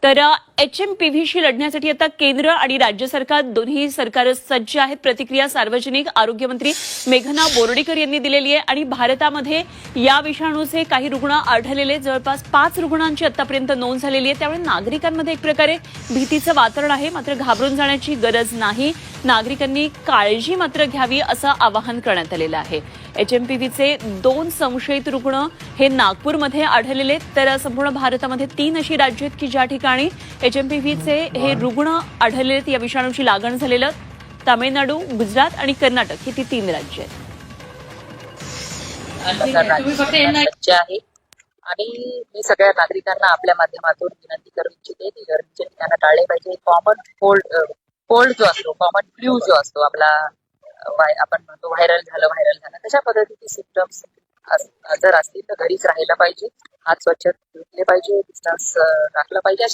तर HMPVशी लढण्यासाठी आता केंद्र आणि राज्य सरकार दोन्ही सरकार सज्ज आहेत. प्रतिक्रिया सार्वजनिक आरोग्य मंत्री मेघना बोर्डीकर यांनी दिलेली आहे आणि भारतामध्ये या विषाणूचे काही रुग्ण आढळलेले जवळपास 5 रुग्णांची आतापर्यंत नोंद झालेली आहे. त्यामुळे नागरिकांमध्ये एक प्रकारे भीतीचं वातावरण आहे. मात्र घाबरून जाण्याची गरज नाही. नागरिकांनी काळजी मात्र घ्यावी असं आवाहन करण्यात आलेलं आहे. HMPVचे 2 संशयित रुग्ण हे नागपूरमध्ये आढळलेले, तर संपूर्ण भारतामध्ये 3 अशी राज्य आहेत की ज्या ठिकाणी HMPVचे हे रुग्ण आढळलेले आहेत. या विषाणूची लागण झालेलं तामिळनाडू, गुजरात आणि कर्नाटक ही ती 3 राज्य आहेत. आहे आणि मी सगळ्या नागरिकांना आपल्या माध्यमातून विनंती करू इच्छिते की गर्दीचे ठिकाणं टाळले पाहिजे. कॉमन कोल्ड जो असतो, कॉमन फ्ल्यू जो असतो आपला, आपण म्हणतो व्हायरल झालं तशा पद्धतीचे सिम्पटम्स जर असतील तर घरीच राहायला पाहिजे. हात स्वच्छ धुतले पाहिजे, डिस्टन्स राखलं पाहिजे.